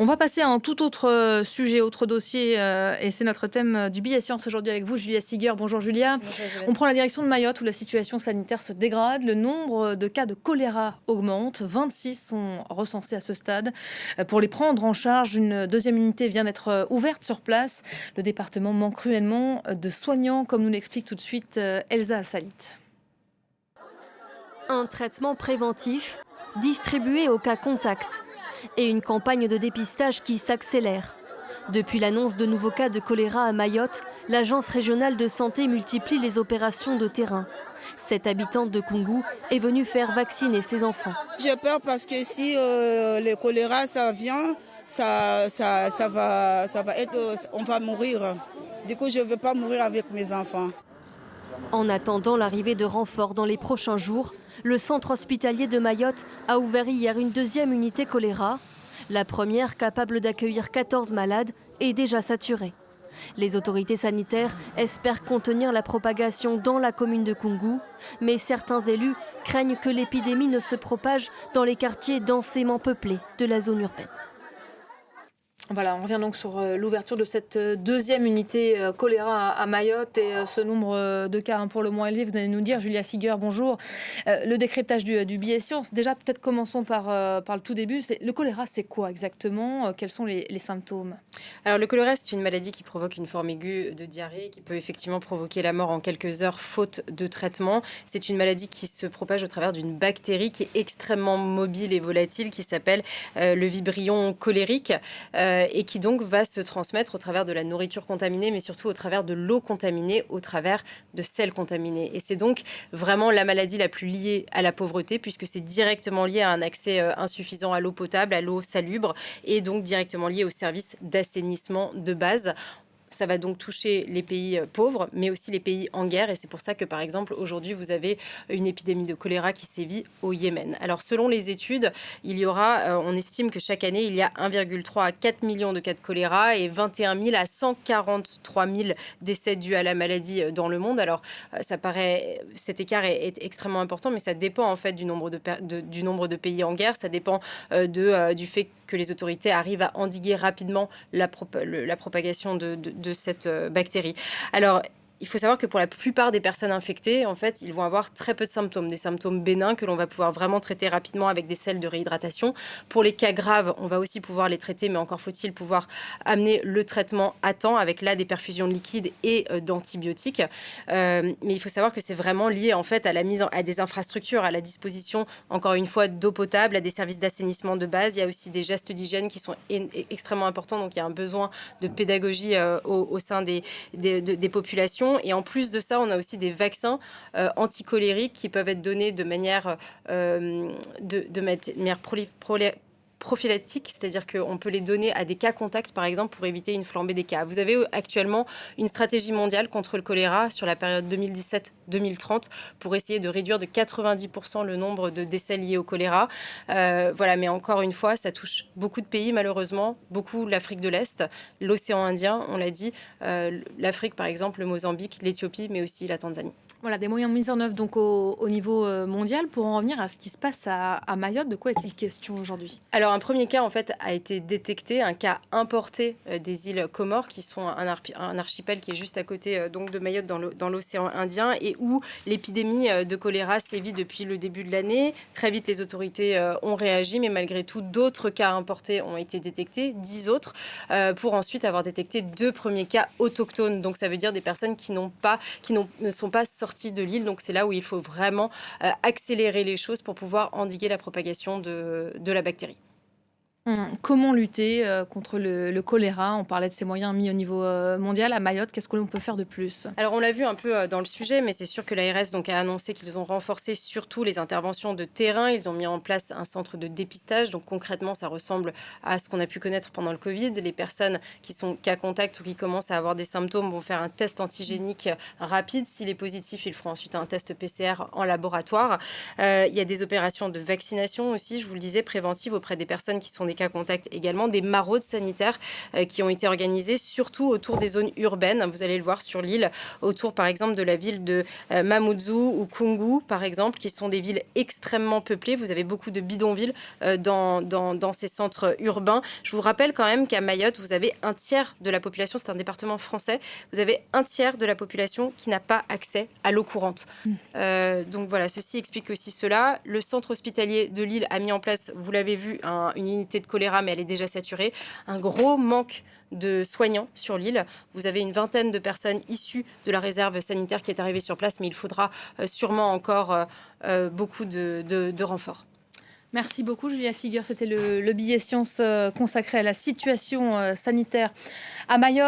On va passer à un tout autre sujet, autre dossier, et c'est notre thème du billet science aujourd'hui avec vous, Julia Siger. Bonjour Julia. Bonjour, On Isabelle. prend la direction de Mayotte où la situation sanitaire se dégrade. Le nombre de cas de choléra augmente. 26 sont recensés à ce stade. Pour les prendre en charge, une deuxième unité vient d'être ouverte sur place. Le département manque cruellement de soignants, comme nous l'explique tout de suite Elsa Salit. Un traitement préventif distribué aux cas contacts et une campagne de dépistage qui s'accélère. Depuis l'annonce de nouveaux cas de choléra à Mayotte, l'agence régionale de santé multiplie les opérations de terrain. Cette habitante de Koungou est venue faire vacciner ses enfants. J'ai peur parce que si le choléra ça vient, ça va être, on va mourir. Du coup, je ne veux pas mourir avec mes enfants. En attendant l'arrivée de renforts dans les prochains jours, le centre hospitalier de Mayotte a ouvert hier une deuxième unité choléra. La première, capable d'accueillir 14 malades, est déjà saturée. Les autorités sanitaires espèrent contenir la propagation dans la commune de Koungou, mais certains élus craignent que l'épidémie ne se propage dans les quartiers densément peuplés de la zone urbaine. Voilà, on revient donc sur l'ouverture de cette deuxième unité choléra à Mayotte et ce nombre de cas pour le moins élevé. Vous allez nous dire, Julia Siger, bonjour. Le décryptage du billet science. Déjà, peut-être commençons par le tout début. Le choléra, c'est quoi exactement? Quels sont les symptômes? Alors le choléra, c'est une maladie qui provoque une forme aiguë de diarrhée qui peut effectivement provoquer la mort en quelques heures faute de traitement. C'est une maladie qui se propage au travers d'une bactérie qui est extrêmement mobile et volatile qui s'appelle le vibrion cholérique et qui donc va se transmettre au travers de la nourriture contaminée mais surtout au travers de l'eau contaminée, au travers de sels contaminés. Et c'est donc vraiment la maladie la plus liée à la pauvreté puisque c'est directement lié à un accès insuffisant à l'eau potable, à l'eau salubre et donc directement lié aux services d'assainissement de base. Ça va donc toucher les pays pauvres, mais aussi les pays en guerre. Et c'est pour ça que, par exemple, aujourd'hui, vous avez une épidémie de choléra qui sévit au Yémen. Alors, selon les études, il y aura, on estime que chaque année, il y a 1,3 à 4 millions de cas de choléra et 21 000 à 143 000 décès dus à la maladie dans le monde. Alors, ça paraît, cet écart est extrêmement important, mais ça dépend en fait du nombre de pays en guerre. Ça dépend du fait que les autorités arrivent à endiguer rapidement la propagation de cette bactérie. Alors, il faut savoir que pour la plupart des personnes infectées, en fait, ils vont avoir très peu de symptômes, des symptômes bénins que l'on va pouvoir vraiment traiter rapidement avec des sels de réhydratation. Pour les cas graves, on va aussi pouvoir les traiter, mais encore faut-il pouvoir amener le traitement à temps avec là des perfusions liquides et d'antibiotiques. Mais il faut savoir que c'est vraiment lié en fait à la mise à des infrastructures, à la disposition, encore une fois, d'eau potable, à des services d'assainissement de base. Il y a aussi des gestes d'hygiène qui sont extrêmement importants, donc il y a un besoin de pédagogie au sein des populations. Et en plus de ça, on a aussi des vaccins anticolériques qui peuvent être donnés de manière prophylactique, c'est-à-dire qu'on peut les donner à des cas contacts, par exemple, pour éviter une flambée des cas. Vous avez actuellement une stratégie mondiale contre le choléra sur la période 2017-2030 pour essayer de réduire de 90% le nombre de décès liés au choléra. Voilà, mais encore une fois, ça touche beaucoup de pays, malheureusement, beaucoup l'Afrique de l'Est, l'océan Indien, on l'a dit, l'Afrique, par exemple, le Mozambique, l'Éthiopie, mais aussi la Tanzanie. Voilà, des moyens mis en œuvre donc au niveau mondial. Pour en revenir à ce qui se passe à Mayotte, de quoi est-il question aujourd'hui? Alors, un premier cas, en fait, a été détecté, un cas importé des îles Comores, qui sont un archipel qui est juste à côté donc de Mayotte dans l'océan Indien, et où l'épidémie de choléra sévit depuis le début de l'année. Très vite, les autorités ont réagi, mais malgré tout, d'autres cas importés ont été détectés, 10 autres, pour ensuite avoir détecté 2 premiers cas autochtones. Donc, ça veut dire des personnes qui ne sont pas sorties de l'île. Donc, c'est là où il faut vraiment accélérer les choses pour pouvoir endiguer la propagation de la bactérie. Comment lutter contre le choléra? On parlait de ces moyens mis au niveau mondial. À Mayotte, qu'est-ce que l'on peut faire de plus? Alors, on l'a vu un peu dans le sujet, mais c'est sûr que l'ARS donc, a annoncé qu'ils ont renforcé surtout les interventions de terrain. Ils ont mis en place un centre de dépistage. Donc, concrètement, ça ressemble à ce qu'on a pu connaître pendant le Covid. Les personnes qui sont cas contact ou qui commencent à avoir des symptômes vont faire un test antigénique rapide. S'il est positif, ils feront ensuite un test PCR en laboratoire. Il y a des opérations de vaccination aussi, je vous le disais, préventives auprès des personnes qui sont des cas contacts également, des maraudes sanitaires qui ont été organisées surtout autour des zones urbaines. Vous allez le voir sur l'île, autour par exemple de la ville de Mamoudzou ou Koungou par exemple, qui sont des villes extrêmement peuplées. Vous avez beaucoup de bidonvilles dans ces centres urbains. Je vous rappelle quand même qu'à Mayotte, vous avez un tiers de la population, c'est un département français, vous avez un tiers de la population qui n'a pas accès à l'eau courante. Donc voilà, ceci explique aussi cela. Le centre hospitalier de Lille a mis en place, vous l'avez vu, une unité de choléra, mais elle est déjà saturée. Un gros manque de soignants sur l'île. Vous avez une vingtaine de personnes issues de la réserve sanitaire qui est arrivée sur place, mais il faudra sûrement encore beaucoup de renforts. Merci beaucoup, Julia Siger. C'était le billet science consacré à la situation sanitaire à Mayotte.